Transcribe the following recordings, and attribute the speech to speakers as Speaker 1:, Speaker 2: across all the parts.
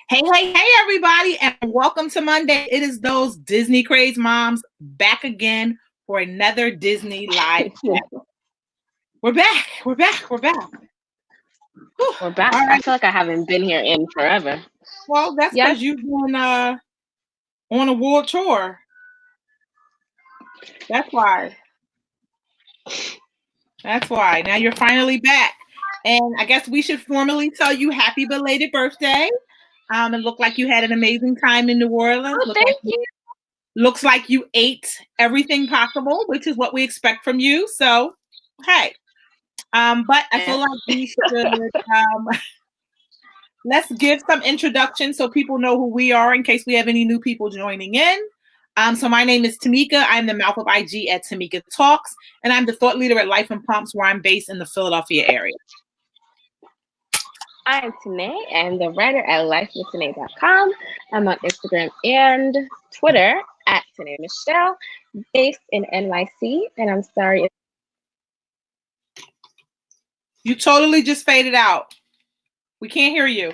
Speaker 1: Hey, everybody, and welcome to Monday. It is those Disney crazed moms back again for another Disney live chat. We're back. Whew.
Speaker 2: We're back.
Speaker 1: All
Speaker 2: I
Speaker 1: right.
Speaker 2: feel like I haven't been here in forever.
Speaker 1: Well, that's
Speaker 2: Yes.
Speaker 1: because you've been on a world tour. That's why. That's why. Now you're finally back. And I guess we should formally tell you happy belated birthday. It looked like you had an amazing time in New Orleans.
Speaker 2: Oh, thank you.
Speaker 1: Looks like you ate everything possible, which is what we expect from you. So, hey. But I feel like we should let's give some introduction so people know who we are in case we have any new people joining in. So my name is Tamika. I'm the mouth of IG at Tamika Talks, and I'm the thought leader at Life and Prompts, where I'm based in the Philadelphia area.
Speaker 2: I'm Tanae. I'm the writer at lifewithtanae.com. I'm on Instagram and Twitter at Tanae Michelle, based in NYC. And I'm sorry.
Speaker 1: You totally just faded out. We can't hear you.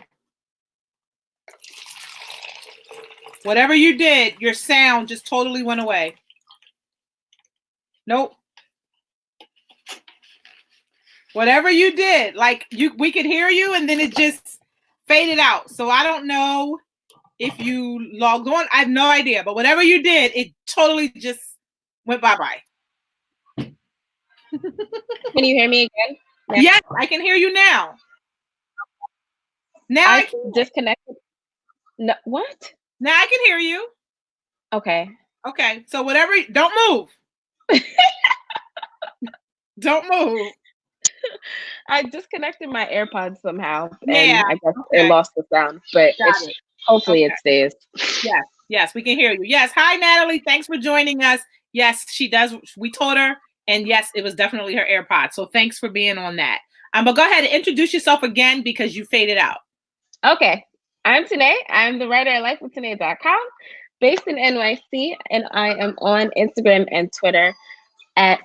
Speaker 1: Whatever you did, your sound just totally went away. Nope. Whatever you did, we could hear you and then it just faded out. So I don't know if you logged on. I have no idea. But whatever you did, it totally just went bye-bye.
Speaker 2: Can you hear me again?
Speaker 1: No. Yes, I can hear you now. Now I can
Speaker 2: disconnected. No, what?
Speaker 1: Now I can hear you.
Speaker 2: Okay.
Speaker 1: Okay. So whatever, don't move. Don't move.
Speaker 2: I disconnected my AirPods somehow, and I guess it lost the sound, but hopefully it stays.
Speaker 1: Yes, we can hear you. Yes. Hi, Natalie. Thanks for joining us. Yes, she does. We told her, and yes, it was definitely her AirPods. So thanks for being on that. But go ahead and introduce yourself again because you faded out.
Speaker 2: Okay. I'm Tanae. I'm the writer at lifewithtanae.com, based in NYC, and I am on Instagram and Twitter at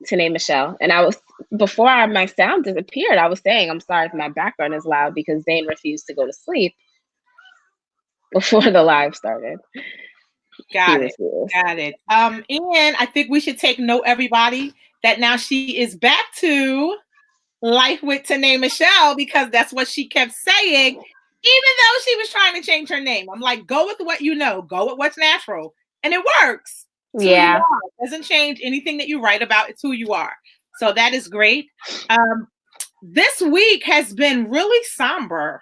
Speaker 2: Tanae Michelle. And I was, before my sound disappeared, I was saying, I'm sorry if my background is loud because Zane refused to go to sleep before the live started.
Speaker 1: Got it. And I think we should take note, everybody, that now she is back to Life with Tanae Michelle because that's what she kept saying, even though she was trying to change her name. I'm like, go with what you know, go with what's natural, and it works.
Speaker 2: Yeah,
Speaker 1: it doesn't change anything that you write about. It's who you are. So that is great. This week has been really somber.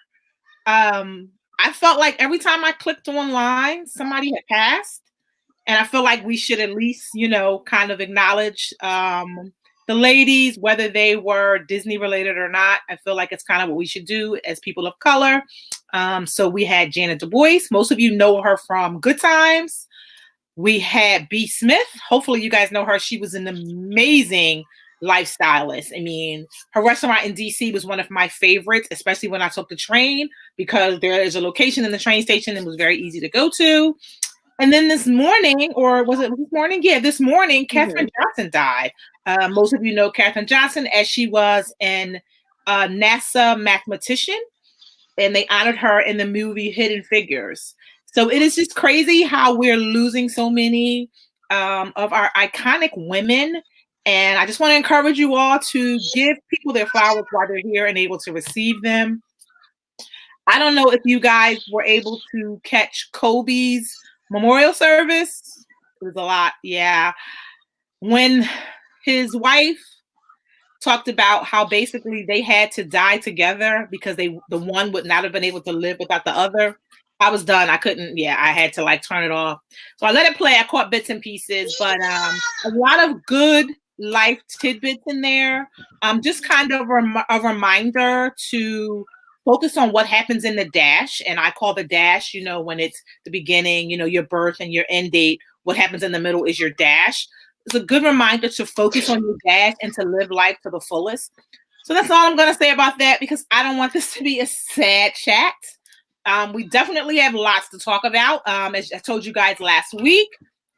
Speaker 1: I felt like every time I clicked online, somebody had passed. And I feel like we should at least, kind of acknowledge the ladies, whether they were Disney related or not. I feel like it's kind of what we should do as people of color. So we had Janet Du Bois. Most of you know her from Good Times. We had B. Smith. Hopefully you guys know her. She was an amazing lifestylist. I mean, her restaurant in DC was one of my favorites, especially when I took the train, because there is a location in the train station and it was very easy to go to. And then this morning, or was it this morning? Yeah, this morning, Katherine Johnson died. Most of you know Katherine Johnson as she was an NASA mathematician, and they honored her in the movie Hidden Figures. So it is just crazy how we're losing so many of our iconic women. And I just want to encourage you all to give people their flowers while they're here and able to receive them. I don't know if you guys were able to catch Kobe's memorial service. It was a lot. Yeah. When his wife talked about how basically they had to die together because the one would not have been able to live without the other. I was done. I couldn't. Yeah, I had to turn it off. So I let it play. I caught bits and pieces, but a lot of good life tidbits in there. Just kind of a reminder to focus on what happens in the dash. And I call the dash, when it's the beginning, your birth and your end date. What happens in the middle is your dash. It's a good reminder to focus on your dash and to live life to the fullest. So that's all I'm going to say about that because I don't want this to be a sad chat. We definitely have lots to talk about. As I told you guys last week,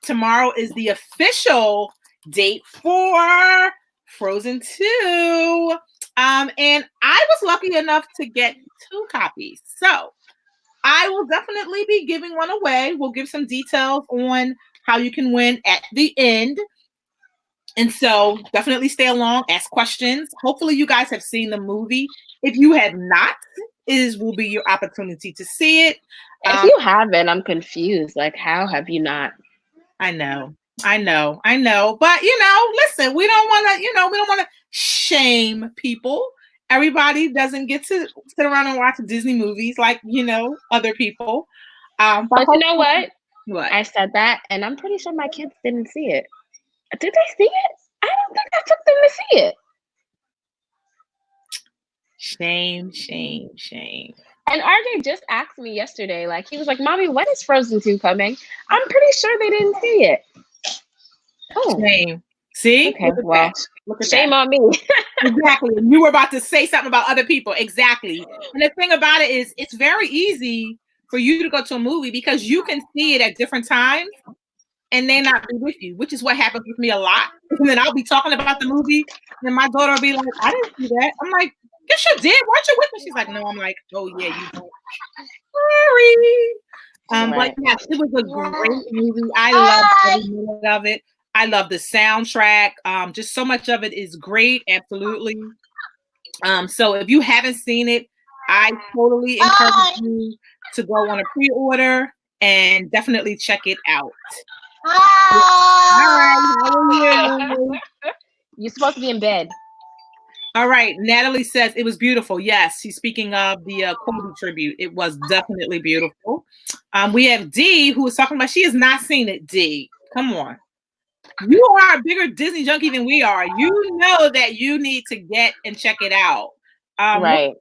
Speaker 1: tomorrow is the official date for Frozen 2. And I was lucky enough to get 2 copies. So I will definitely be giving one away. We'll give some details on how you can win at the end. And so definitely stay along, ask questions. Hopefully you guys have seen the movie. If you have not, will be your opportunity to see it.
Speaker 2: If you haven't, I'm confused. Like, how have you not?
Speaker 1: I know. But listen, we don't want to shame people. Everybody doesn't get to sit around and watch Disney movies like, other people.
Speaker 2: But you know what?
Speaker 1: What?
Speaker 2: I said that, and I'm pretty sure my kids didn't see it. Did they see it? I don't think I took them to see it.
Speaker 1: Shame.
Speaker 2: And RJ just asked me yesterday, like, he was like, Mommy, when is Frozen 2 coming? I'm pretty sure they didn't see it.
Speaker 1: Oh. Shame. See?
Speaker 2: Okay, well, shame on me.
Speaker 1: Exactly. And you were about to say something about other people. Exactly. And the thing about it is, it's very easy for you to go to a movie because you can see it at different times and they not be with you, which is what happens with me a lot. And then I'll be talking about the movie and my daughter will be like, I didn't see that. I'm like, yes, you did. Weren't you with me? She's like, no. I'm like, oh, yeah, you don't. Sorry. But yes, it was a great movie. I loved every minute of it. I love the soundtrack. Just so much of it is great. Absolutely. So if you haven't seen it, I totally encourage you to go on a pre-order and definitely check it out. All right. How are you?
Speaker 2: You're supposed to be in bed.
Speaker 1: All right. Natalie says it was beautiful. Yes, she's speaking of the Kobe tribute. It was definitely beautiful. We have D who was talking about she has not seen it. D, come on. You are a bigger Disney junkie than we are. You know that you need to get and check it out.
Speaker 2: Right.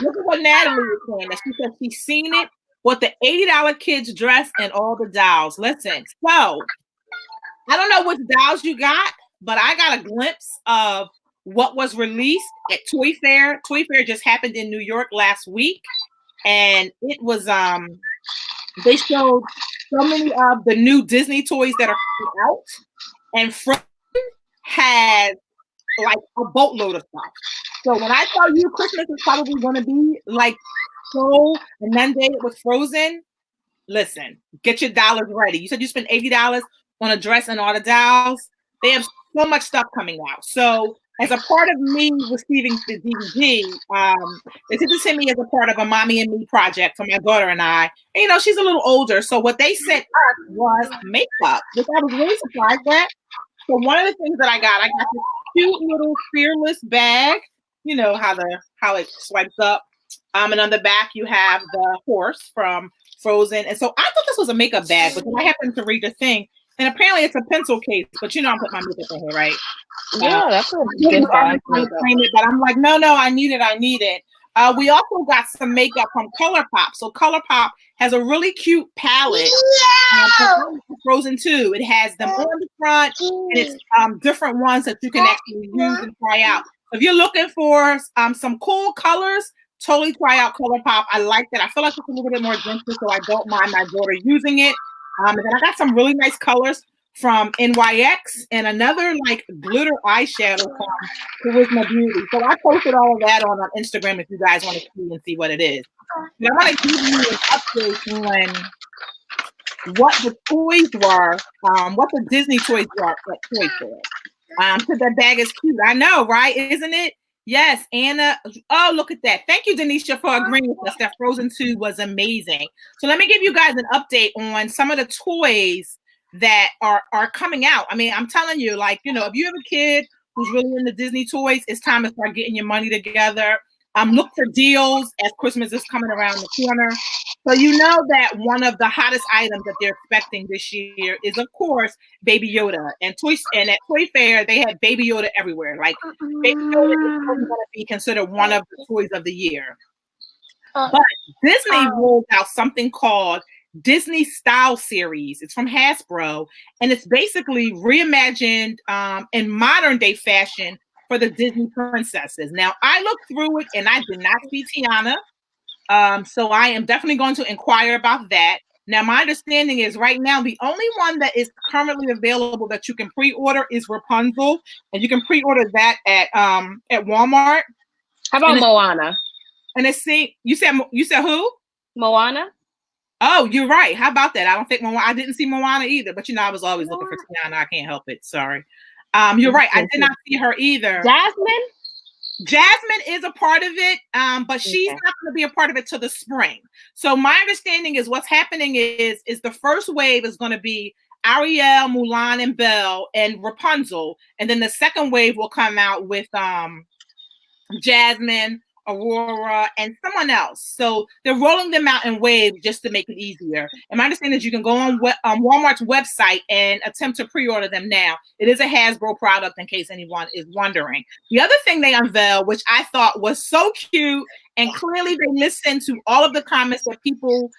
Speaker 1: Look at what Natalie is saying. That she said she's seen it with the $80 kids dress and all the dolls. Listen, so I don't know which dolls you got, but I got a glimpse of what was released at Toy Fair. Toy Fair just happened in New York last week, and it was they showed so many of the new Disney toys that are coming out. And Frozen has like a boatload of stuff. So when I tell you Christmas is probably going to be like so inundated with Frozen, listen, get your dollars ready. You said you spent $80 on a dress and all the dolls. They have so much stuff coming out. So as a part of me receiving the DVD, they sent it to me as a part of a Mommy and Me project for my daughter and I. And, she's a little older. So what they sent us was makeup, which I was really surprised at. So one of the things that I got this cute little Fearless bag. You know how it swipes up. And on the back you have the horse from Frozen. And so I thought this was a makeup bag, but then I happened to read the thing. And apparently it's a pencil case, but I'm putting my makeup in here, right?
Speaker 2: Yeah, that's a good bag.
Speaker 1: But I'm like, no, I need it. We also got some makeup from ColourPop. So ColourPop has a really cute palette. Frozen 2. It has them on the front, and it's different ones that you can actually use and try out. If you're looking for some cool colors, totally try out ColourPop. I like that. I feel like it's a little bit more gentle, so I don't mind my daughter using it. And then I got some really nice colors from NYX and another like glitter eyeshadow from Charisma Beauty. So I posted all of that on Instagram if you guys want to see and see what it is. And I want to give you an update on what the toys were, what the Disney toys were at Toy Fair. Because that bag is cute. I know, right? Isn't it? Yes, Anna. Oh, look at that. Thank you, Denisha, for agreeing with us that Frozen 2 was amazing. So let me give you guys an update on some of the toys that are coming out. I mean, I'm telling you, like, if you have a kid who's really into Disney toys, it's time to start getting your money together. Look for deals as Christmas is coming around the corner. So that one of the hottest items that they're expecting this year is, of course, Baby Yoda. And at Toy Fair, they had Baby Yoda everywhere. Like, Baby Yoda is going to be considered one of the toys of the year. But Disney rolled out something called Disney Style Series. It's from Hasbro, and it's basically reimagined in modern day fashion for the Disney princesses. Now, I looked through it and I did not see Tiana. So I am definitely going to inquire about that. Now, my understanding is right now, the only one that is currently available that you can pre-order is Rapunzel, and you can pre-order that at Walmart.
Speaker 2: How about Moana?
Speaker 1: And you said who?
Speaker 2: Moana?
Speaker 1: Oh, you're right. How about that? I don't think Moana. I didn't see Moana either, but I was always looking for Tiana. I can't help it. Sorry. You're right. I did not see her either.
Speaker 2: Jasmine?
Speaker 1: Jasmine is a part of it, but she's
Speaker 2: Okay.
Speaker 1: not going to be a part of it till the spring. So my understanding is what's happening is the first wave is going to be Ariel, Mulan, and Belle, and Rapunzel, and then the second wave will come out with Jasmine, Aurora, and someone else. So they're rolling them out in waves just to make it easier. And my understanding is you can go on Walmart's website and attempt to pre-order them now. It is a Hasbro product in case anyone is wondering. The other thing they unveiled, which I thought was so cute, and clearly they listened to all of the comments that people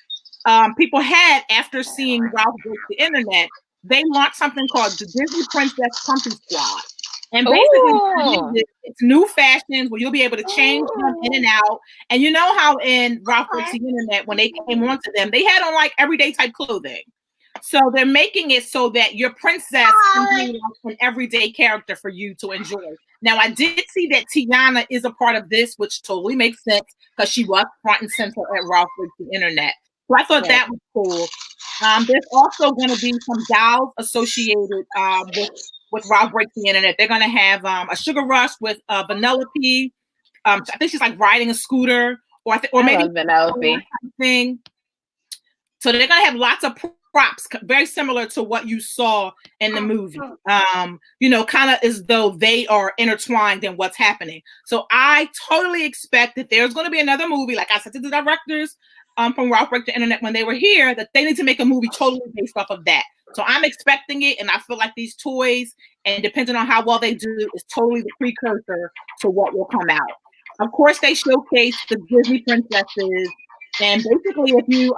Speaker 1: had after seeing Ralph Breaks the Internet. They launched something called the Disney Princess Comfy Squad. And basically, it's new fashions where you'll be able to change them in and out. And you know how in Ralph Breaks the Internet, when they came onto them, they had on like everyday type clothing. So they're making it so that your princess can be like an everyday character for you to enjoy. Now, I did see that Tiana is a part of this, which totally makes sense because she was front and center at Ralph Breaks the Internet. So I thought that was cool. There's also going to be some dolls associated with Ralph Breaks the Internet. They're going to have a Sugar Rush with Vanellope. I think she's like riding a scooter, or maybe
Speaker 2: Vanellope
Speaker 1: thing. So they're going to have lots of props, very similar to what you saw in the movie. Kind of as though they are intertwined in what's happening. So I totally expect that there's going to be another movie, like I said to the directors from Ralph Breaks the Internet when they were here, that they need to make a movie totally based off of that. So I'm expecting it, and I feel like these toys, and depending on how well they do, is totally the precursor to what will come out. Of course, they showcase the Disney princesses, and basically, if you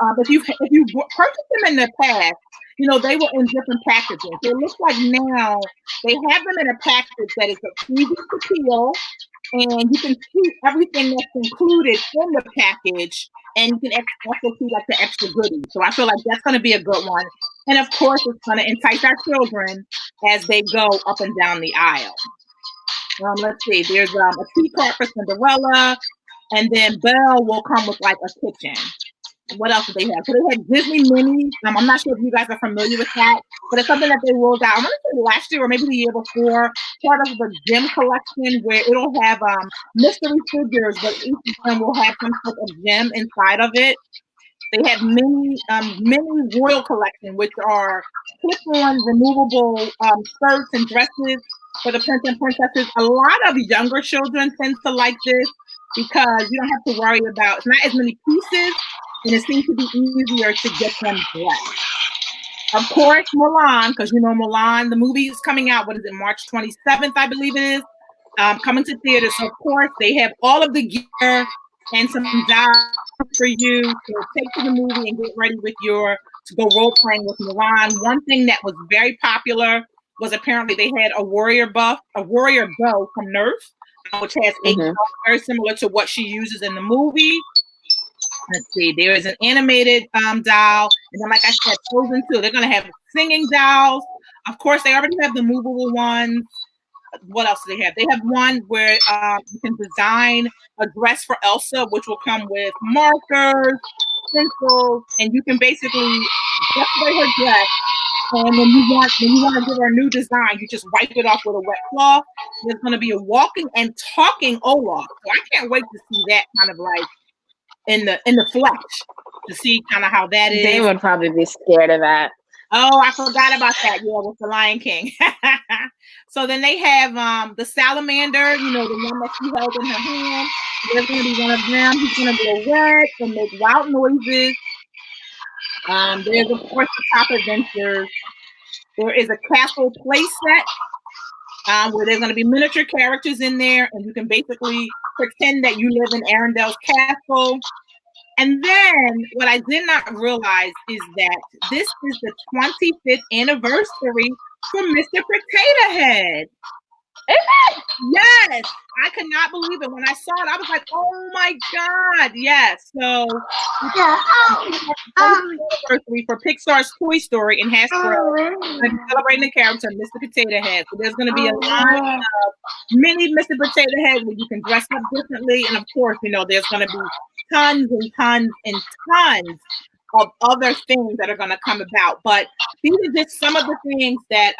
Speaker 1: purchased them in the past, they were in different packages. So it looks like now they have them in a package that is easy to peel, and you can see everything that's included in the package, and you can also see like the extra goodies. So I feel like that's going to be a good one. And of course, it's going to entice our children as they go up and down the aisle. Let's see. There's a teapot for Cinderella, and then Belle will come with like a kitchen. What else do they have? So they had Disney Minis. I'm not sure if you guys are familiar with that, but it's something that they rolled out. I'm going to say last year or maybe the year before, part of the gem collection where it'll have mystery figures, but each of them will have some sort of gem inside of it. They have mini royal collection, which are clip-on removable skirts and dresses for the prince and princesses. A lot of younger children tend to like this because you don't have to worry about, it's not as many pieces, and it seems to be easier to get them dressed. Of course, Mulan, because Mulan, the movie is coming out, what is it, March 27th, I believe it is, coming to theaters. So, of course, they have all of the gear and some dolls for you to take to the movie and get ready to go role playing with Mulan. One thing that was very popular was apparently they had a warrior bow from Nerf, which has 8 balls, very similar to what she uses in the movie. Let's see, there is an animated doll, and then like I said, Frozen 2. They're going to have singing dolls. Of course, they already have the movable ones. What else do they have? They have one where you can design a dress for Elsa, which will come with markers, pencils, and you can basically decorate her dress. And when you want to give her a new design, you just wipe it off with a wet cloth. There's going to be a walking and talking Olaf. So I can't wait to see that kind of like in the flesh, to see kind of how that is.
Speaker 2: They would probably be scared of that.
Speaker 1: Oh, I forgot about that. Yeah, with the Lion King. So then they have the salamander, the one that she held in her hand. There's going to be one of them. He's going to go wet and make wild noises. There's, of course, the Top Adventures. There is a castle play set where there's going to be miniature characters in there, and you can basically pretend that you live in Arendelle's castle. And then what I did not realize is that this is the 25th anniversary for Mr. Potato Head.
Speaker 2: Is it?
Speaker 1: Yes, I could not believe it. When I saw it, I was like, oh my God, yes. So anniversary for Pixar's Toy Story and Hasbro, celebrating the character Mr. Potato Head. So there's going to be a line of mini Mr. Potato Head where you can dress up differently. And of course, there's going to be tons and tons and tons of other things that are going to come about. But these are just some of the things that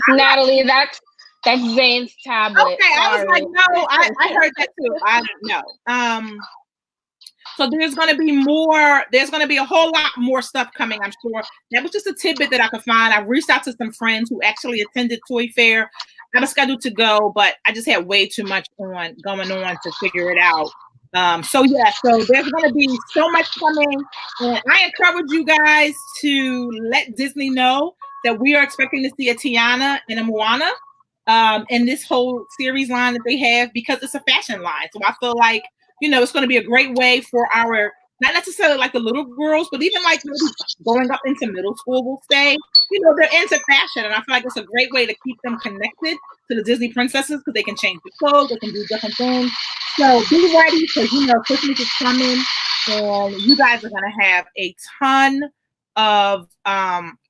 Speaker 2: Natalie, that's Zane's tablet.
Speaker 1: Okay,
Speaker 2: Sorry.
Speaker 1: I was like, no, I heard that too. I don't know. So there's going to be more. There's going to be a whole lot more stuff coming, I'm sure. That was just a tidbit that I could find. I reached out to some friends who actually attended Toy Fair. I was scheduled to go, but I just had way too much going on to figure it out. So there's going to be so much coming, and I encourage you guys to let Disney know that we are expecting to see a Tiana and a Moana in this whole series line that they have, because it's a fashion line. So I feel like, it's going to be a great way for our, not necessarily like the little girls, but even like maybe going up into middle school will stay, they're into fashion. And I feel like it's a great way to keep them connected to the Disney princesses, because they can change the clothes, they can do different things. So be ready, because, Christmas is coming and you guys are going to have a ton of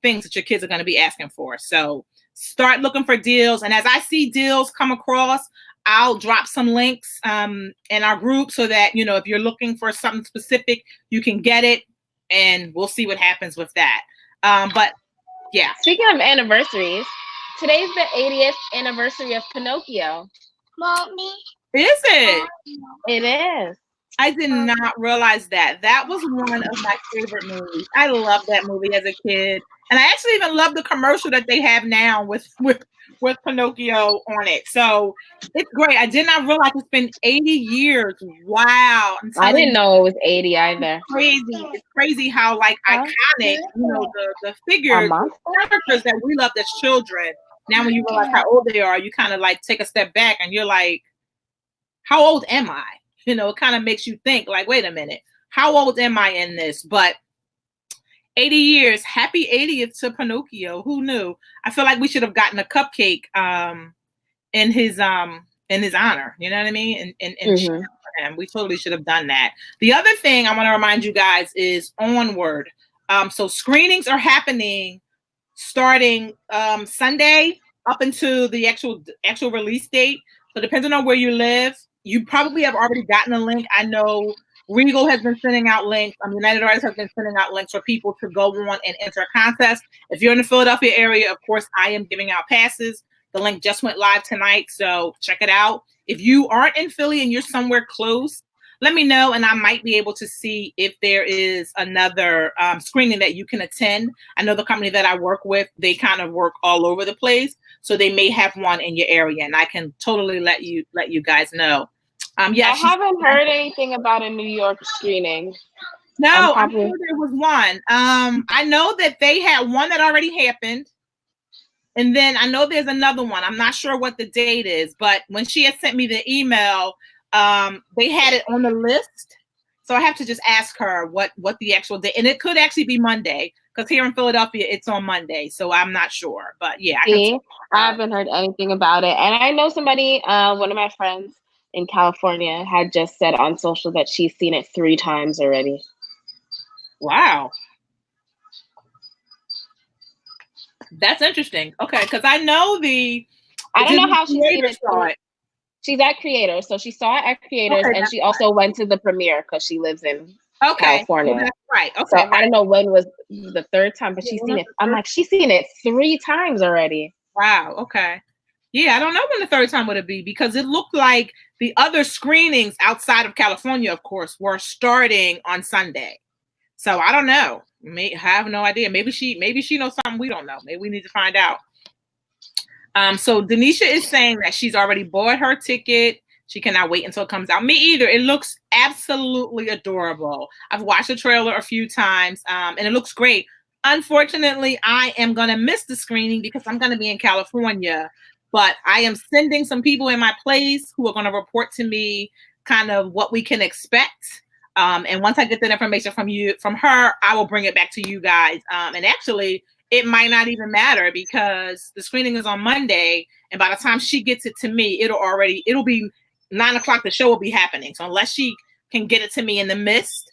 Speaker 1: things that your kids are going to be asking for. So start looking for deals. And as I see deals come across, I'll drop some links in our group so that, if you're looking for something specific, you can get it, and we'll see what happens with that. But yeah.
Speaker 2: Speaking of anniversaries, today's the 80th anniversary of Pinocchio.
Speaker 3: Mommy.
Speaker 1: Is it?
Speaker 2: It is.
Speaker 1: I did not realize that. That was one of my favorite movies. I loved that movie as a kid. And I actually even love the commercial that they have now with Pinocchio on it. So it's great. I did not realize it's been 80 years. Wow.
Speaker 2: I didn't know it was 80 either.
Speaker 1: It's crazy how iconic, the figures, the characters that we loved as children. Now when you realize how old they are, you kind of take a step back and you're like, how old am I? It kind of makes you think wait a minute, how old am I in this? But 80 years, happy 80th to Pinocchio. Who knew? I feel like we should have gotten a cupcake in his honor. You know what I mean? And we totally should have done that. The other thing I want to remind you guys is Onward. So screenings are happening starting Sunday up until the actual release date. So depending on where you live, you probably have already gotten a link. I know Regal has been sending out links. United Artists has been sending out links for people to go on and enter a contest. If you're in the Philadelphia area, of course, I am giving out passes. The link just went live tonight, so check it out. If you aren't in Philly and you're somewhere close, let me know, and I might be able to see if there is another screening that you can attend. I know the company that I work with, they kind of work all over the place, so they may have one in your area, and I can totally let you guys know.
Speaker 2: I haven't heard anything about a New York screening.
Speaker 1: No, I'm sure there was one. I know that they had one that already happened. And then I know there's another one. I'm not sure what the date is, but when she had sent me the email, they had it on the list. So I have to just ask her what the actual date, and it could actually be Monday, because here in Philadelphia, it's on Monday. So I'm not sure, but yeah.
Speaker 2: I haven't heard anything about it. And I know somebody, one of my friends in California, had just said on social that she's seen it 3 times already.
Speaker 1: Wow. That's interesting. Okay, because I know
Speaker 2: I don't know how she's seen it. She's at Creators, so she saw it at Creators, and she also went to the premiere because she lives in California.
Speaker 1: Well, that's right. Okay.
Speaker 2: So I don't know when was the 3rd time, but she's seen it. I'm like, she's seen it 3 times already.
Speaker 1: Wow. Okay. Yeah, I don't know when the 3rd time would it be, because it looked like the other screenings outside of California, of course, were starting on Sunday. So I don't know. I have no idea. Maybe she knows something we don't know. Maybe we need to find out. So Denisha is saying that she's already bought her ticket. She cannot wait until it comes out. Me either. It looks absolutely adorable. I've watched the trailer a few times, and it looks great. Unfortunately, I am going to miss the screening because I'm going to be in California. But I am sending some people in my place who are going to report to me kind of what we can expect. And once I get that information from her, I will bring it back to you guys. And actually, it might not even matter because the screening is on Monday. And by the time she gets it to me, it'll be 9 o'clock. The show will be happening. So unless she can get it to me in the midst,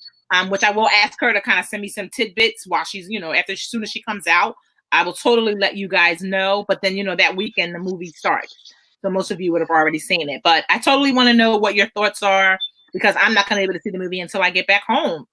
Speaker 1: which I will ask her to kind of send me some tidbits while she's, as soon as she comes out, I will totally let you guys know. But then, that weekend, the movie starts. So most of you would have already seen it. But I totally want to know what your thoughts are. because I'm not going to be able to see the movie until I get back home.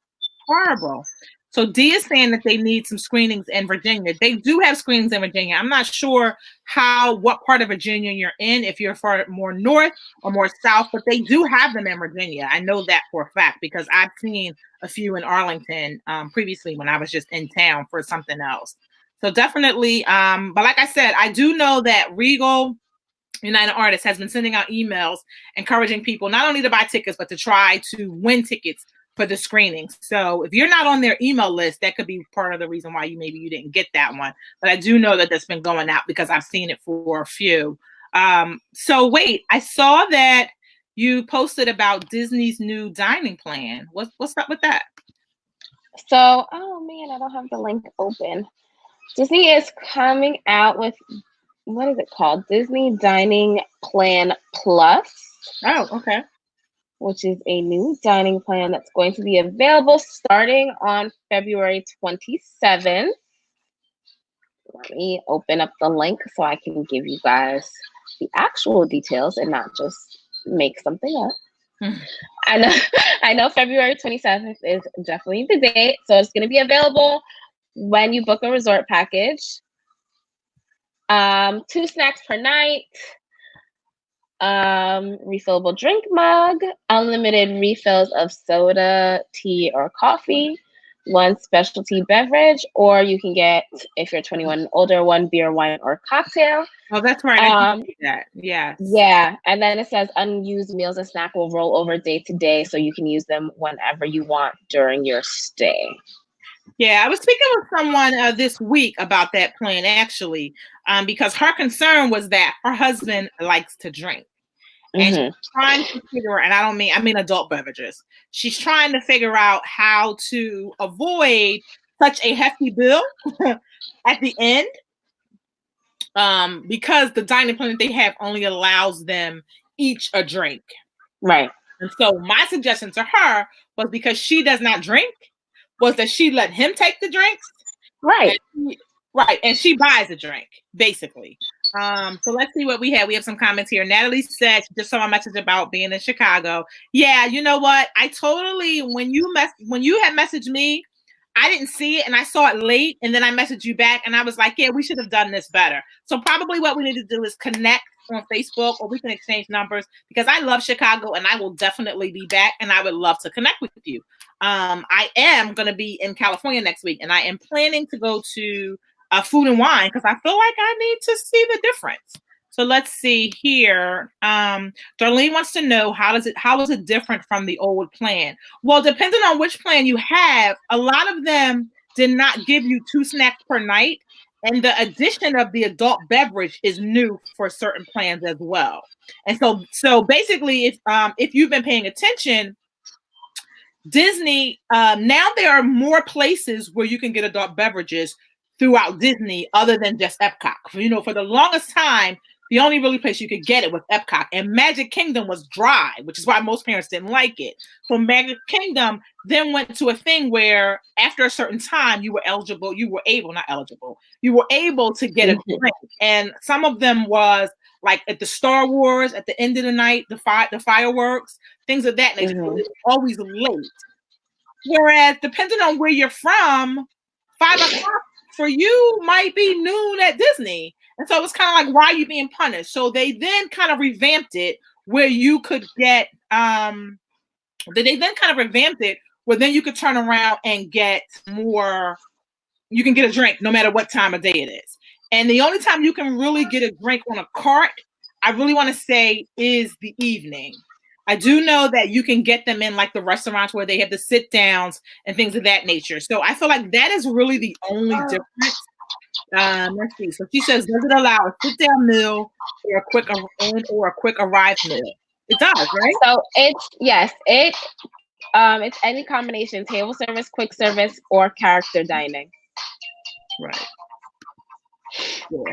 Speaker 1: Horrible. So D is saying that they need some screenings in Virginia. They do have screenings in Virginia. I'm not sure what part of Virginia you're in, if you're far more north or more south, but they do have them in Virginia. I know that for a fact because I've seen a few in Arlington previously when I was just in town for something else. So definitely, but like I said, I do know that Regal United Artists has been sending out emails encouraging people not only to buy tickets, but to try to win tickets for the screenings. So if you're not on their email list, that could be part of the reason why you didn't get that one. But I do know that that's been going out because I've seen it for a few. So wait, I saw that you posted about Disney's new dining plan. What's up with that?
Speaker 2: So, oh man, I don't have the link open. Disney is coming out with, what is it called? Disney Dining Plan Plus.
Speaker 1: Oh, okay.
Speaker 2: Which is a new dining plan that's going to be available starting on February 27th. Let me open up the link so I can give you guys the actual details and not just make something up. I know February 27th is definitely the date. So it's going to be available when you book a resort package. 2 snacks per night, refillable drink mug, unlimited refills of soda, tea, or coffee, 1 specialty beverage, or you can get, if you're 21 and older, 1 beer, wine, or cocktail.
Speaker 1: Oh, that's right. I can see that. Yeah.
Speaker 2: Yeah. And then it says unused meals and snack will roll over day to day, so you can use them whenever you want during your stay.
Speaker 1: Yeah, I was speaking with someone this week about that plan, actually, because her concern was that her husband likes to drink. And she's trying to figure out, and I mean adult beverages. She's trying to figure out how to avoid such a hefty bill at the end, because the dining plan that they have only allows them each a drink.
Speaker 2: Right.
Speaker 1: And so my suggestion to her was, because she does not drink, was that she let him take the drinks.
Speaker 2: Right.
Speaker 1: And she buys a drink, basically. So let's see what we have. We have some comments here. Natalie said she just saw my message about being in Chicago. Yeah, you know what? I totally, when you had messaged me, I didn't see it and I saw it late, and then I messaged you back and I was like, yeah, we should have done this better. So probably what we need to do is connect on Facebook, or we can exchange numbers, because I love Chicago and I will definitely be back and I would love to connect with you. I am going to be in California next week, and I am planning to go to Food and Wine because I feel like I need to see the difference. So let's see here. Darlene wants to know, how is it different from the old plan? Well, depending on which plan you have, a lot of them did not give you 2 snacks per night. And the addition of the adult beverage is new for certain plans as well. And so basically, if you've been paying attention, Disney, now there are more places where you can get adult beverages throughout Disney other than just Epcot. You know, for the longest time, the only really place you could get it was Epcot, and Magic Kingdom was dry, which is why most parents didn't like it. So Magic Kingdom then went to a thing where after a certain time you were able to get a drink. And some of them was like at the Star Wars, at the end of the night, the fireworks, things of that nature. So it was always late. Whereas depending on where you're from, 5 o'clock for you might be noon at Disney. And so it's kind of like, why are you being punished? So they then kind of revamped it where you could get, where then you could turn around and get more, you can get a drink no matter what time of day it is. And the only time you can really get a drink on a cart, I really want to say, is the evening. I do know that you can get them in like the restaurants where they have the sit downs and things of that nature. So I feel like that is really the only difference. Let's see. So she says, does it allow a sit down meal or a quick arrive meal? It does, right?
Speaker 2: So it's any combination: table service, quick service, or character dining.
Speaker 1: Right. Yeah.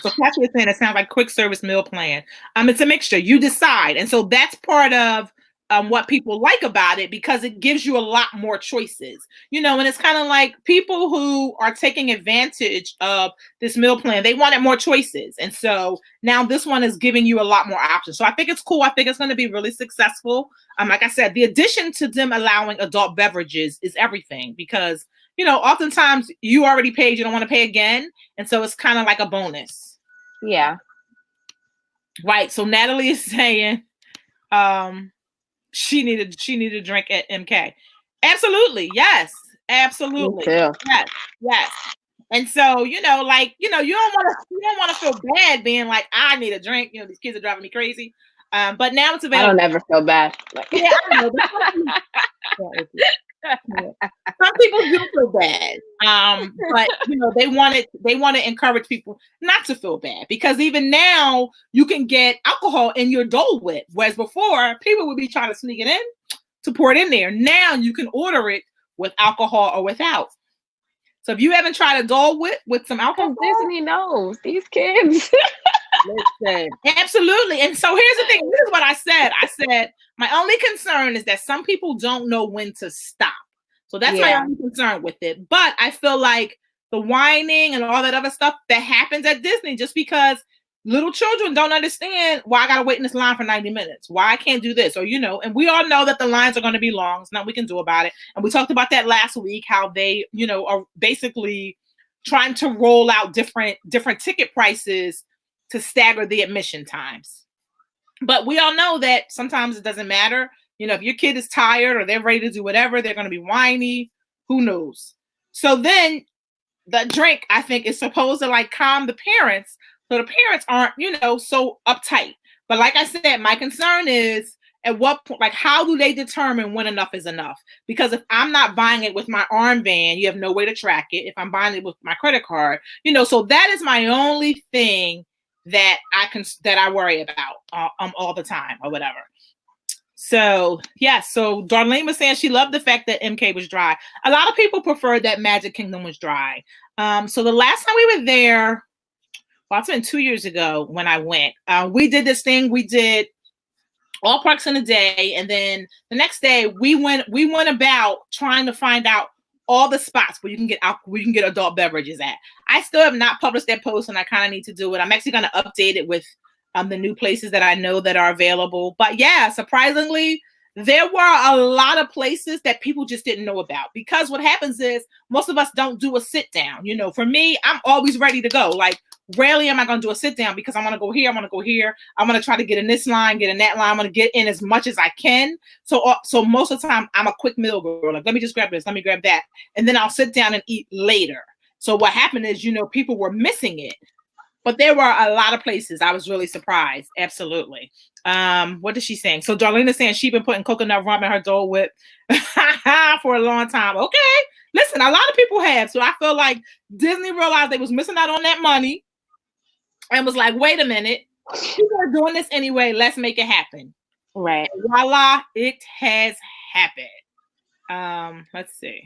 Speaker 1: So Kathy is saying it sounds like quick service meal plan. It's a mixture. You decide, and so that's part of what people like about it, because it gives you a lot more choices, and it's kind of like people who are taking advantage of this meal plan, they wanted more choices. And so now this one is giving you a lot more options. So I think it's cool. I think it's going to be really successful. Like I said, the addition to them allowing adult beverages is everything, because, oftentimes you already paid, you don't want to pay again. And so it's kind of like a bonus.
Speaker 2: Yeah.
Speaker 1: Right. So Natalie is saying, she needed a drink at MK. Absolutely. Yes. Absolutely. Yes. And so, you don't want to feel bad being like, I need a drink. These kids are driving me crazy. But now it's available.
Speaker 2: I don't ever feel bad.
Speaker 1: Yeah, I know. Some people do feel bad. But they want to encourage people not to feel bad, because even now you can get alcohol in your Dole Whip, whereas before people would be trying to sneak it in to pour it in there. Now you can order it with alcohol or without. So if you haven't tried a Dole Whip with some alcohol,
Speaker 2: Disney knows these kids.
Speaker 1: Listen, absolutely. And so here's the thing. This is what I said. I said my only concern is that some people don't know when to stop. So that's my only concern with it. But I feel like the whining and all that other stuff that happens at Disney, just because little children don't understand why I got to wait in this line for 90 minutes, why I can't do this, or, and we all know that the lines are going to be long. There's nothing we can do about it. And we talked about that last week, how they, are basically trying to roll out different ticket prices to stagger the admission times. But we all know that sometimes it doesn't matter. If your kid is tired or they're ready to do whatever, they're going to be whiny. Who knows? So then the drink, I think, is supposed to like calm the parents, so the parents aren't, so uptight. But like I said, my concern is at what point, like, how do they determine when enough is enough? Because if I'm not buying it with my armband, you have no way to track it. If I'm buying it with my credit card, so that is my only thing that I worry about all the time or whatever. So yeah, so Darlene was saying she loved the fact that MK was dry. A lot of people preferred that Magic Kingdom was dry. So the last time we were there, well, it's been 2 years ago when I went. We did this thing. We did all parks in a day, and then the next day we went about trying to find out all the spots where you can get adult beverages at. I still have not published that post, and I kind of need to do it. I'm actually going to update it with the new places that I know that are available. But yeah, surprisingly, there were a lot of places that people just didn't know about, because what happens is most of us don't do a sit down. For me, I'm always ready to go. Like, rarely am I going to do a sit down, because I want to go here. I want to go here. I'm going to try to get in this line, get in that line. I'm going to get in as much as I can. So most of the time I'm a quick meal girl. Like, let me just grab this. Let me grab that. And then I'll sit down and eat later. So what happened is, people were missing it. But there were a lot of places. I was really surprised. Absolutely. What is she saying? So Darlene is saying she's been putting coconut rum in her Dole Whip for a long time. Okay. Listen, a lot of people have. So I feel like Disney realized they was missing out on that money and was like, wait a minute. People are doing this anyway. Let's make it happen.
Speaker 2: Right.
Speaker 1: And voila, it has happened. Let's see.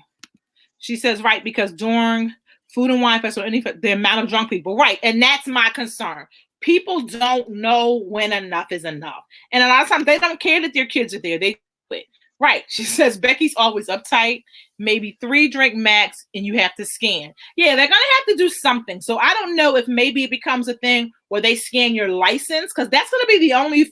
Speaker 1: She says, right, because during Food and Wine Festival, the amount of drunk people. Right. And that's my concern. People don't know when enough is enough. And a lot of times they don't care that their kids are there. They do it. Right. She says, Becky's always uptight, maybe 3 drink max, and you have to scan. Yeah, they're going to have to do something. So I don't know if maybe it becomes a thing where they scan your license, because that's going to be the only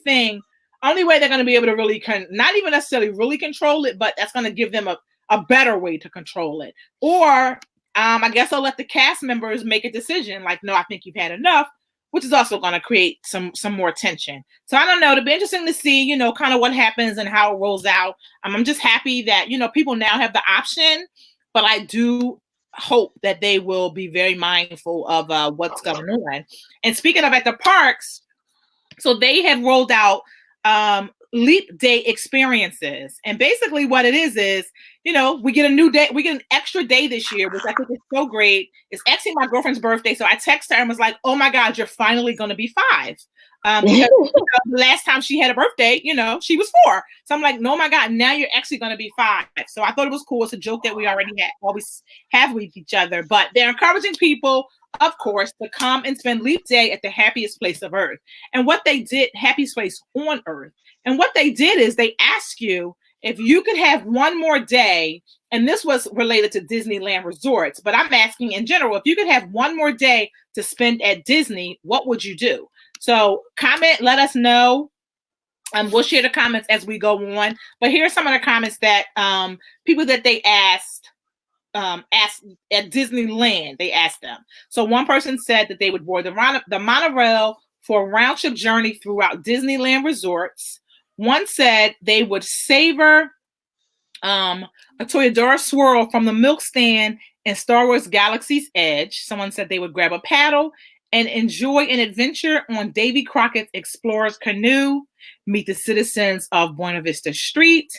Speaker 1: way they're going to be able to really, not even necessarily really control it, but that's going to give them a better way to control it. Or I guess I'll let the cast members make a decision. Like, no, I think you've had enough, which is also going to create some more tension. So I don't know. It'll be interesting to see, kind of what happens and how it rolls out. I'm just happy that, people now have the option, but I do hope that they will be very mindful of what's going on. And speaking of at the parks, so they have rolled out leap day experiences. And basically what it is, we get a new day, we get an extra day this year, which I think is so great. It's actually my girlfriend's birthday. So I texted her and was like, oh my God, you're finally going to be 5. Because the last time she had a birthday, she was 4. So I'm like, no, my God, now you're actually going to be 5. So I thought it was cool. It's a joke that we always have with each other, but they're encouraging people, of course, to come and spend leap day at the happiest place of Earth. And what they did, happiest place on Earth. And what they did is they asked you if you could have one more day, and this was related to Disneyland resorts, but I'm asking in general, if you could have one more day to spend at Disney, what would you do? So comment, let us know. We'll share the comments as we go on. But here are some of the comments that people that they asked at Disneyland. They asked them. So one person said that they would board the monorail for a round trip journey throughout Disneyland resorts. One said they would savor a Toyota swirl from the milk stand in Star Wars Galaxy's Edge. Someone said they would grab a paddle and enjoy an adventure on Davy Crockett's Explorer's Canoe, meet the citizens of Buena Vista Street.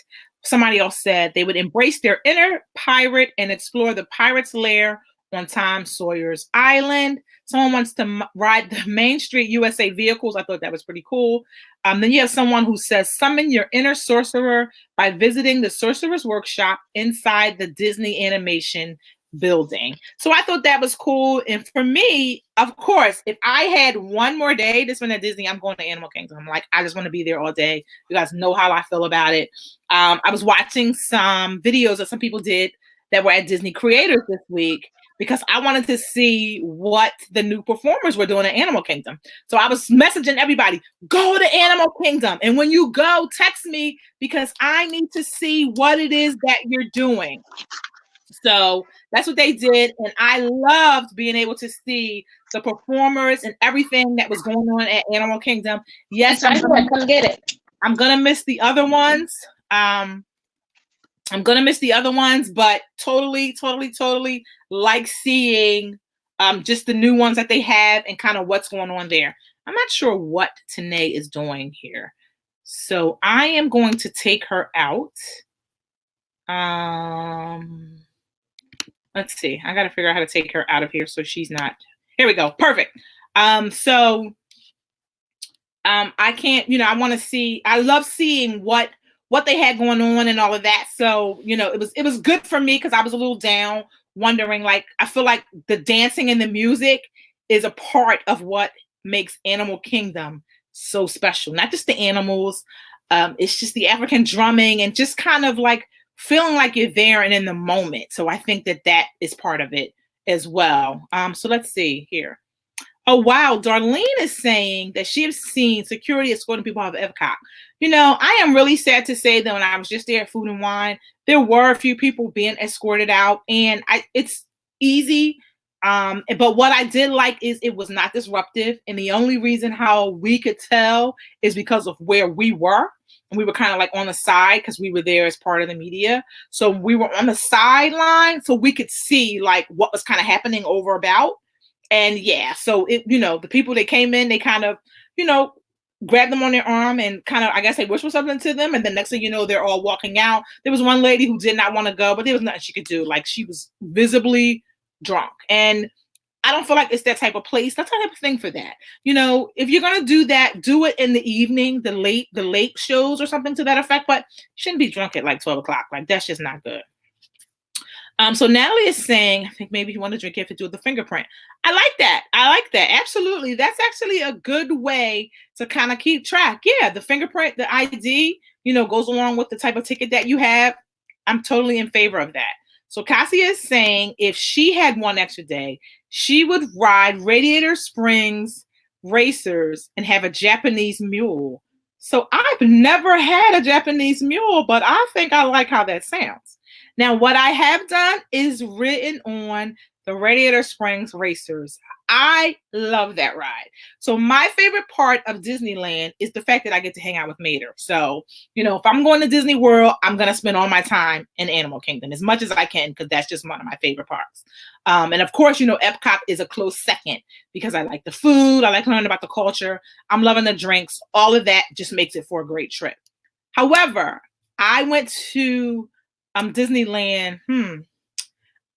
Speaker 1: Somebody else said they would embrace their inner pirate and explore the pirate's lair on Tom Sawyer's Island. Someone wants to ride the Main Street USA vehicles. I thought that was pretty cool. Then you have someone who says, summon your inner sorcerer by visiting the Sorcerer's Workshop inside the Disney Animation building. So I thought that was cool. And for me, of course, if I had one more day to spend at Disney, I'm going to Animal Kingdom. Like, I just want to be there all day. You guys know how I feel about it. I was watching some videos that some people did that were at Disney Creators this week, because I wanted to see what the new performers were doing at Animal Kingdom. So I was messaging everybody, go to Animal Kingdom. And when you go, text me, because I need to see what it is that you're doing. So that's what they did. And I loved being able to see the performers and everything that was going on at Animal Kingdom. Yes,
Speaker 2: come get it.
Speaker 1: I'm going to miss the other ones. I'm going to miss the other ones, but totally like seeing just the new ones that they have and kind of what's going on there. I'm not sure what Tanae is doing here. So I am going to take her out. Let's see. I got to figure out how to take her out of here so she's not. Here we go. Perfect. I can't, I want to see, I love seeing what they had going on and all of that. So, it was good for me, because I was a little down, wondering, like, I feel like the dancing and the music is a part of what makes Animal Kingdom so special. Not just the animals. It's just the African drumming and just kind of like feeling like you're there and in the moment. So I think that is part of it as well. So let's see here. Oh, wow. Darlene is saying that she has seen security escorting people out of Epcot. I am really sad to say that when I was just there at Food and Wine, there were a few people being escorted out, and it's easy. But what I did like is it was not disruptive. And the only reason how we could tell is because of where we were. And we were kind of like on the side, because we were there as part of the media. So we were on the sideline, so we could see like what was kind of happening over about. And yeah, so the people that came in, they kind of, grabbed them on their arm and kind of, I guess, they whispered something to them. And the next thing you know, they're all walking out. There was one lady who did not want to go, but there was nothing she could do. Like, she was visibly drunk. And I don't feel like it's that type of place. That's not the type of thing for that. If you're going to do that, do it in the evening, the late shows or something to that effect. But you shouldn't be drunk at like 12 o'clock. Like, that's just not good. So Natalie is saying, I think maybe you want to drink if you do the fingerprint. I like that. Absolutely. That's actually a good way to kind of keep track. Yeah, the fingerprint, the ID, goes along with the type of ticket that you have. I'm totally in favor of that. So Cassia is saying if she had one extra day, she would ride Radiator Springs Racers and have a Japanese mule. So I've never had a Japanese mule, but I think I like how that sounds. Now, what I have done is written on the Radiator Springs Racers. I love that ride. So my favorite part of Disneyland is the fact that I get to hang out with Mater. So, if I'm going to Disney World, I'm going to spend all my time in Animal Kingdom as much as I can, because that's just one of my favorite parks. And of course, Epcot is a close second, because I like the food. I like learning about the culture. I'm loving the drinks. All of that just makes it for a great trip. However, I went to Disneyland.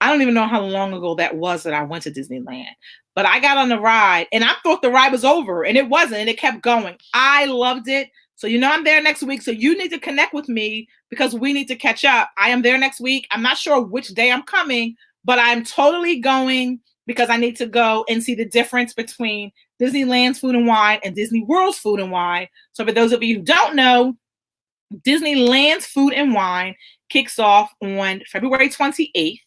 Speaker 1: I don't even know how long ago that was that I went to Disneyland, but I got on the ride and I thought the ride was over, and it wasn't, and it kept going. I loved it. So, I'm there next week. So you need to connect with me, because we need to catch up. I am there next week. I'm not sure which day I'm coming, but I'm totally going, because I need to go and see the difference between Disneyland's Food and Wine and Disney World's Food and Wine. So for those of you who don't know, Disneyland's Food and Wine kicks off on February 28th.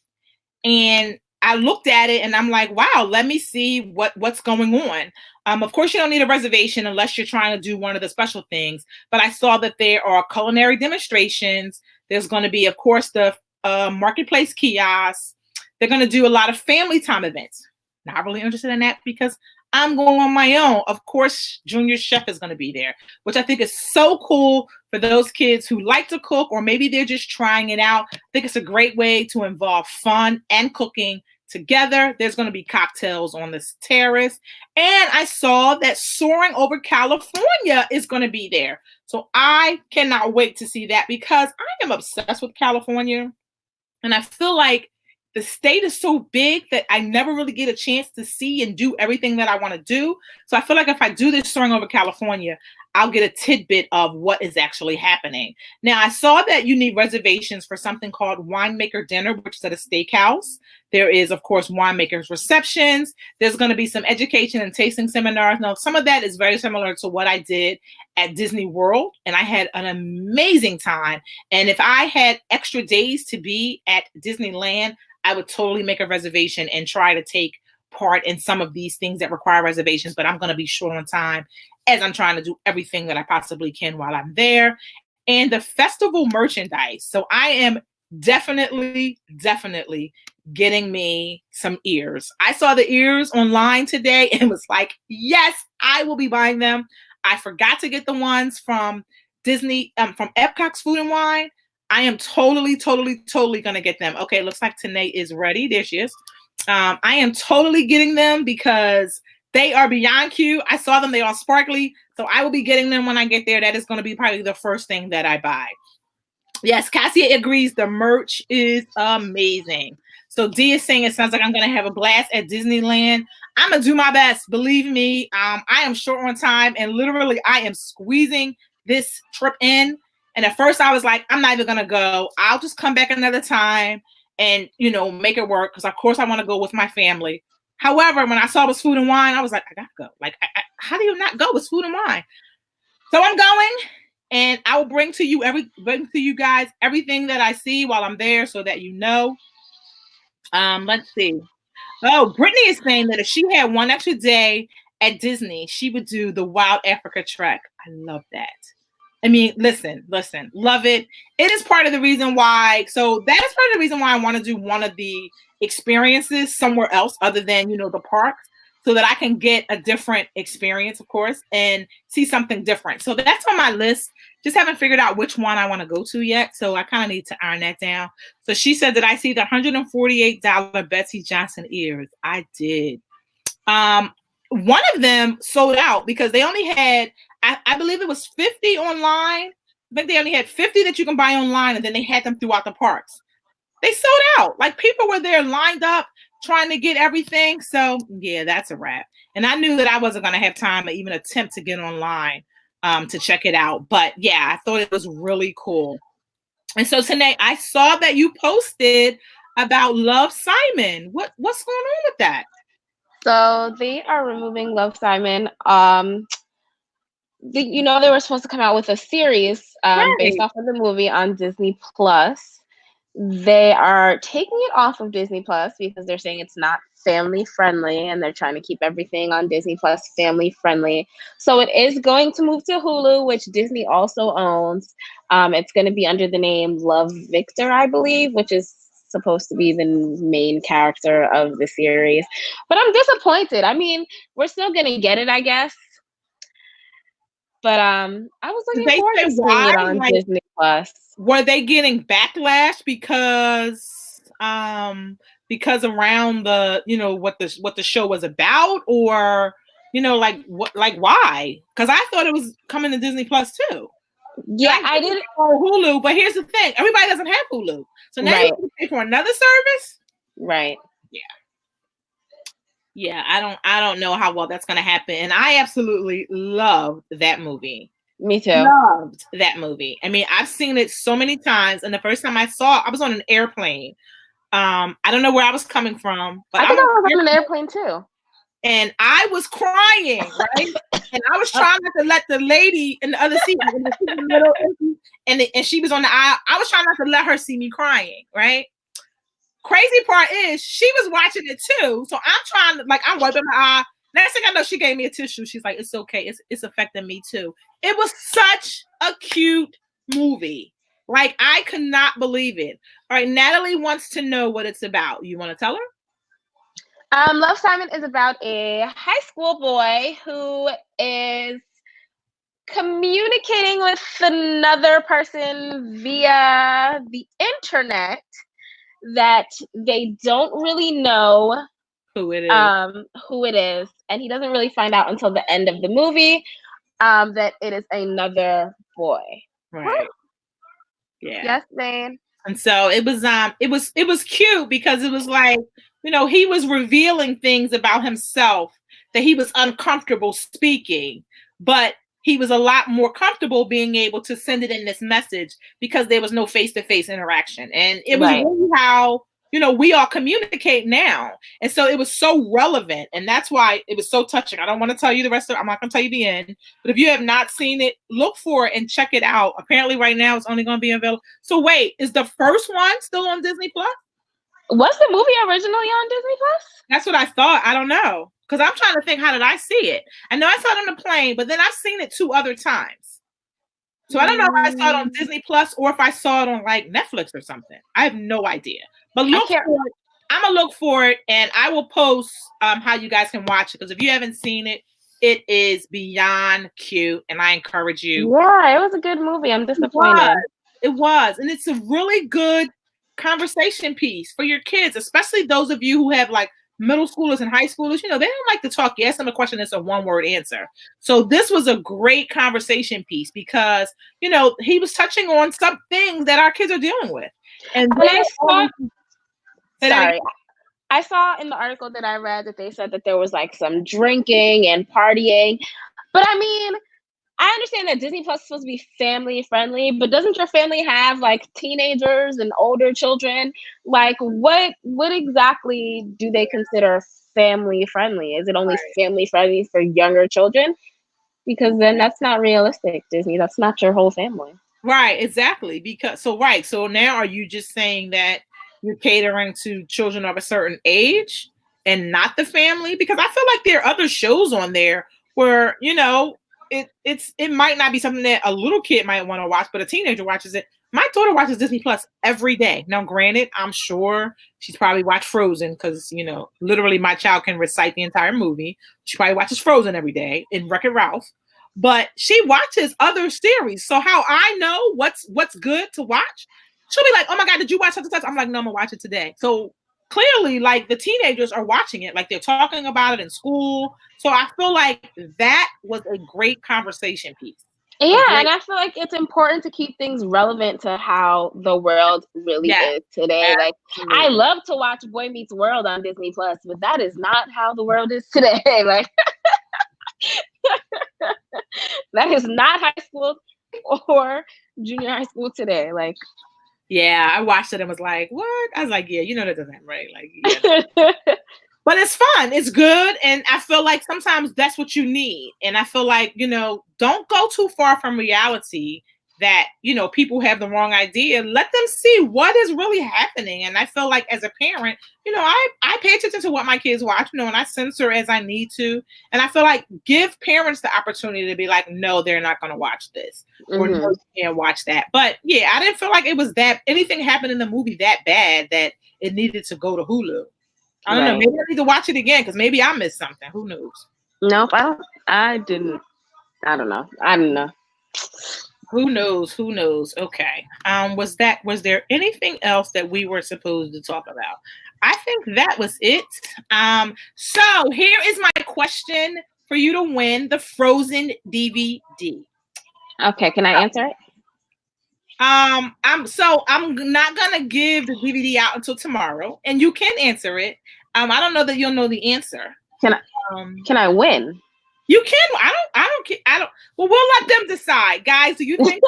Speaker 1: And I looked at it and I'm like, wow, let me see what's going on. Of course, you don't need a reservation unless you're trying to do one of the special things. But I saw that there are culinary demonstrations. There's going to be, of course, the marketplace kiosks. They're going to do a lot of family time events. Not really interested in that because I'm going on my own. Of course, Junior Chef is going to be there, which I think is so cool for those kids who like to cook, or maybe they're just trying it out. I think it's a great way to involve fun and cooking together. There's going to be cocktails on this terrace. And I saw that Soaring Over California is going to be there. So I cannot wait to see that because I am obsessed with California. And I feel like the state is so big that I never really get a chance to see and do everything that I want to do. So I feel like if I do this Soaring Over California, I'll get a tidbit of what is actually happening. Now, I saw that you need reservations for something called Winemaker Dinner, which is at a steakhouse. There is, of course, winemakers receptions. There's going to be some education and tasting seminars. Now, some of that is very similar to what I did at Disney World, and I had an amazing time. And if I had extra days to be at Disneyland, I would totally make a reservation and try to take part in some of these things that require reservations, but I'm going to be short on time as I'm trying to do everything that I possibly can while I'm there. And the festival merchandise. So I am definitely getting me some ears. I saw the ears online today and was like, yes, I will be buying them. I forgot to get the ones from Disney, from Epcot's Food and Wine. I am totally going to get them. Okay, looks like Tanae is ready. There she is. I am totally getting them because they are beyond cute. I saw them. They are sparkly. So I will be getting them when I get there. That is going to be probably the first thing that I buy. Yes, Cassie agrees. The merch is amazing. So Dee is saying it sounds like I'm going to have a blast at Disneyland. I'm going to do my best. Believe me, I am short on time. And literally, I am squeezing this trip in. And at first I was like, I'm not even going to go. I'll just come back another time and, make it work. Because, of course, I want to go with my family. However, when I saw it was Food and Wine, I was like, I got to go. Like, how do you not go with Food and Wine? So I'm going, and I will bring to you guys everything that I see while I'm there so that you know. Let's see. Oh, Brittany is saying that if she had one extra day at Disney, she would do the Wild Africa Trek. I love that. I mean, listen, love it. It is part of the reason why. So that is part of the reason why I want to do one of the experiences somewhere else other than, the parks, so that I can get a different experience, of course, and see something different. So that's on my list. Just haven't figured out which one I want to go to yet. So I kind of need to iron that down. So she said that I see the $148 Betsy Johnson ears. I did. One of them sold out because they only had, I believe it was 50 online. I think they only had 50 that you can buy online, and then they had them throughout the parks. They sold out. Like, people were there lined up trying to get everything. So yeah, that's a wrap. And I knew that I wasn't going to have time to even attempt to get online to check it out. But yeah, I thought it was really cool. And so Tanae, I saw that you posted about Love, Simon. What's going on with that?
Speaker 2: So they are removing Love, Simon. They were supposed to come out with a series based off of the movie on Disney Plus. They are taking it off of Disney Plus because they're saying it's not family friendly, and they're trying to keep everything on Disney Plus family friendly. So it is going to move to Hulu, which Disney also owns. It's going to be under the name Love, Victor, I believe, which is supposed to be the main character of the series. But I'm disappointed. I mean, we're still going to get it, I guess. But I was looking forward to seeing it on Disney Plus.
Speaker 1: Were they getting backlash because around the what the show was about, or why? Because I thought it was coming to Disney Plus too.
Speaker 2: Yeah, I didn't
Speaker 1: Hulu, but here's the thing: everybody doesn't have Hulu, so now you have to pay for another service.
Speaker 2: Right.
Speaker 1: Yeah, I don't know how well that's going to happen, and I absolutely loved that movie.
Speaker 2: Me too.
Speaker 1: Loved that movie. I mean, I've seen it so many times, and the first time I saw it, I was on an airplane. I don't know where I was coming from, but
Speaker 2: I think I was on an airplane too.
Speaker 1: and I was crying, right? And I was trying not to let the lady in the other seat, and she was on the aisle. I was trying not to let her see me crying, right? Crazy part is she was watching it too. So I'm trying to, like, I'm wiping my eye. Next thing I know, she gave me a tissue. She's like, it's okay. It's affecting me too. It was such a cute movie. Like, I could not believe it. All right, Natalie wants to know what it's about. You want to tell her?
Speaker 2: Love, Simon is about a high school boy who is communicating with another person via the internet that they don't really know
Speaker 1: who it is.
Speaker 2: And he doesn't really find out until the end of the movie that it is another boy.
Speaker 1: Right. Yeah.
Speaker 2: Yes, man.
Speaker 1: And so it was cute because it was like, you know, he was revealing things about himself that he was uncomfortable speaking, but he was a lot more comfortable being able to send it in this message because there was no face-to-face interaction. And it was really how, you know, we all communicate now. And so it was so relevant. And that's why it was so touching. I don't want to tell you the rest of it. I'm not going to tell you the end. But if you have not seen it, look for it and check it out. Apparently right now it's only going to be available. So wait, is the first one still on Disney Plus?
Speaker 2: Was the movie originally on Disney Plus?
Speaker 1: That's what I thought. I don't know. Because I'm trying to think, how did I see it? I know I saw it on the plane, but then I've seen it 2 other times. So I don't know if I saw it on Disney Plus or if I saw it on like Netflix or something. I have no idea. But look for it. I'm going to look for it and I will post how you guys can watch it. Because if you haven't seen it, it is beyond cute. And I encourage you.
Speaker 2: Yeah, it was a good movie. I'm disappointed.
Speaker 1: It was. And it's a really good conversation piece for your kids, especially those of you who have like middle schoolers and high schoolers. You know, they don't like to talk. You ask them a question, it's a one-word answer. So this was a great conversation piece because, you know, he was touching on some things that our kids are dealing with. And
Speaker 2: I saw in the article that I read that they said that there was like some drinking and partying. But I mean, I understand that Disney Plus is supposed to be family friendly, but doesn't your family have like teenagers and older children? Like what exactly do they consider family friendly? Is it only family friendly for younger children? Because then that's not realistic, Disney. That's not your whole family.
Speaker 1: Right, exactly. So now are you just saying that you're catering to children of a certain age and not the family? Because I feel like there are other shows on there where, you know, it might not be something that a little kid might want to watch, but a teenager watches it. My daughter watches Disney Plus every day. Now, granted, I'm sure she's probably watched Frozen because, you know, literally my child can recite the entire movie. She probably watches Frozen every day in Wreck-It Ralph, but she watches other series. So how I know what's good to watch, she'll be like, oh my God, did you watch such and such? I'm like, no, I'm gonna watch it today. So clearly, like, the teenagers are watching it, like they're talking about it in school. So I feel like that was a great conversation piece.
Speaker 2: Yeah, and I feel like it's important to keep things relevant to how the world really is today. Like, I love to watch Boy Meets World on Disney Plus, but that is not how the world is today. Like, that is not high school or junior high school today. Like,
Speaker 1: yeah, I watched it and was like, what? I was like, yeah, you know that doesn't happen, right? Like, yeah. But it's fun. It's good. And I feel like sometimes that's what you need. And I feel like, you know, don't go too far from reality that, you know, people have the wrong idea. Let them see what is really happening. And I feel like as a parent, you know, I pay attention to what my kids watch, you know, and I censor as I need to. And I feel like give parents the opportunity to be like, no, they're not going to watch this. Or no, you can't watch that. But yeah, I didn't feel like it was that anything happened in the movie that bad that it needed to go to Hulu. I don't know. Maybe I need to watch it again because maybe I missed something. Who knows?
Speaker 2: Nope, I didn't. I don't know.
Speaker 1: Who knows? Okay. Was there anything else that we were supposed to talk about? I think that was it. So here is my question for you to win the Frozen DVD.
Speaker 2: Okay, can I answer it?
Speaker 1: I'm not gonna give the DVD out until tomorrow, and you can answer it. I don't know that you'll know the answer.
Speaker 2: Can I win?
Speaker 1: You can. I don't. Well, we'll let them decide, guys. Do you think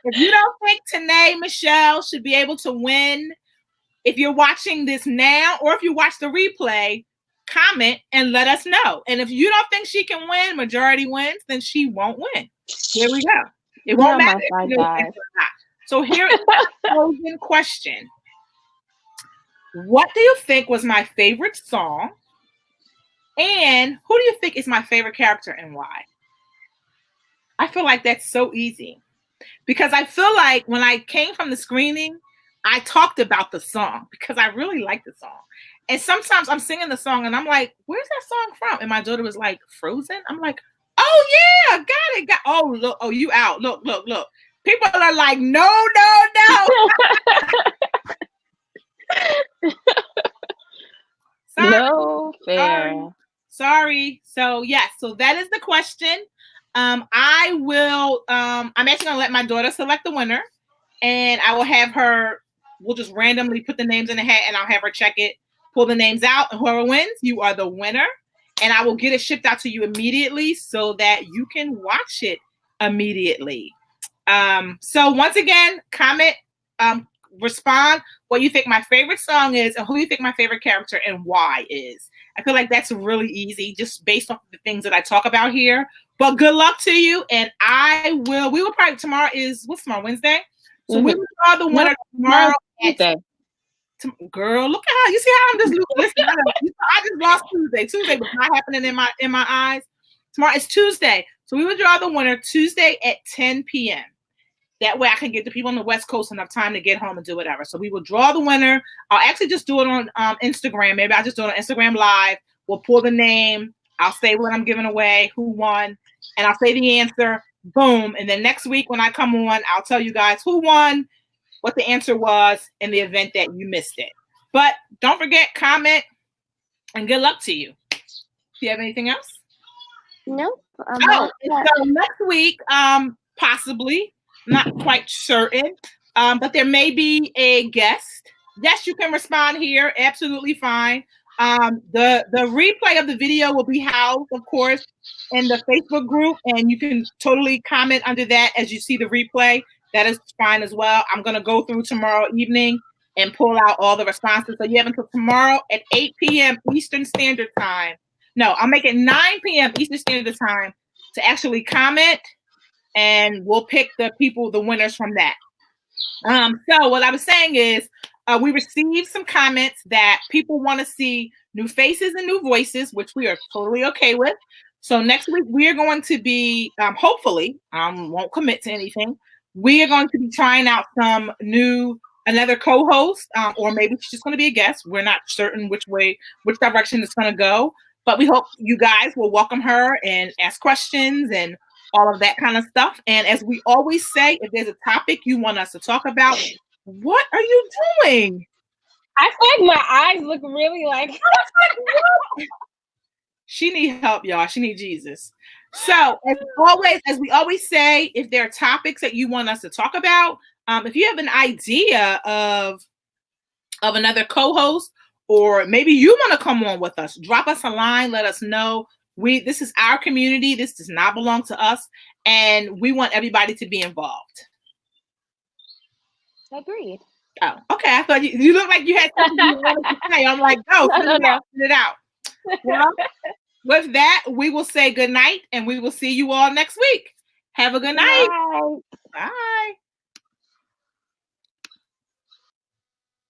Speaker 1: if you don't think Tanae Michelle should be able to win, if you're watching this now or if you watch the replay, comment and let us know. And if you don't think she can win, majority wins, then she won't win. Here we go. It won't matter if you know or not. So here is the closing question. What do you think was my favorite song? And who do you think is my favorite character and why? I feel like that's so easy. Because I feel like when I came from the screening, I talked about the song because I really like the song. And sometimes I'm singing the song and I'm like, where's that song from? And my daughter was like, Frozen? I'm like, oh yeah, got it. Oh, look, oh, you out. Look. People are like, no. Sorry.
Speaker 2: No fair.
Speaker 1: Sorry. So yes, so that is the question. I'm actually gonna let my daughter select the winner, and I will have her, we'll just randomly put the names in the hat and I'll have her check it, pull the names out, and whoever wins, you are the winner. And I will get it shipped out to you immediately so that you can watch it immediately. So once again, comment, respond what you think my favorite song is and who you think my favorite character and why is. I feel like that's really easy just based on the things that I talk about here. But good luck to you. And we will probably, what's tomorrow, Wednesday? So we will draw the winner tomorrow. Girl, look at how, you see how I'm just listen. I just lost Tuesday. Tuesday was not happening in my eyes. Tomorrow is Tuesday. So we will draw the winner Tuesday at 10 p.m. That way I can get the people on the West Coast enough time to get home and do whatever. So we will draw the winner. I'll actually just do it on Instagram. Maybe I'll just do it on Instagram Live. We'll pull the name. I'll say what I'm giving away, who won, and I'll say the answer. Boom. And then next week when I come on, I'll tell you guys who won, what the answer was in the event that you missed it. But don't forget, comment, and good luck to you. Do you have anything else?
Speaker 2: Nope.
Speaker 1: So next week, possibly, not quite certain, but there may be a guest. Yes, you can respond here. Absolutely fine. The replay of the video will be housed, of course, in the Facebook group, and you can totally comment under that as you see the replay. That is fine as well. I'm going to go through tomorrow evening and pull out all the responses. So you have until tomorrow at 8 p.m. Eastern Standard Time. No, I'll make it 9 p.m. Eastern Standard Time to actually comment, and we'll pick the winners from that. So what I was saying is we received some comments that people want to see new faces and new voices, which we are totally okay with. So next week we are going to be, hopefully, won't commit to anything. We are going to be trying out another co-host, or maybe she's just going to be a guest. We're not certain which direction it's going to go, but we hope you guys will welcome her and ask questions and all of that kind of stuff. And as we always say, if there's a topic you want us to talk about, what are you doing?
Speaker 2: I feel like my eyes look really like
Speaker 1: she needs help, y'all. She needs Jesus. So as we always say, if there are topics that you want us to talk about, if you have an idea of another co-host, or maybe you want to come on with us, drop us a line, let us know. This is our community. This does not belong to us, and we want everybody to be involved.
Speaker 2: Agreed.
Speaker 1: Oh, okay. I thought you look like you had something you wanted to say. I'm like, no. Send it out. Well, with that, we will say good night, and we will see you all next week. Have a good night.
Speaker 2: Bye.
Speaker 1: Bye.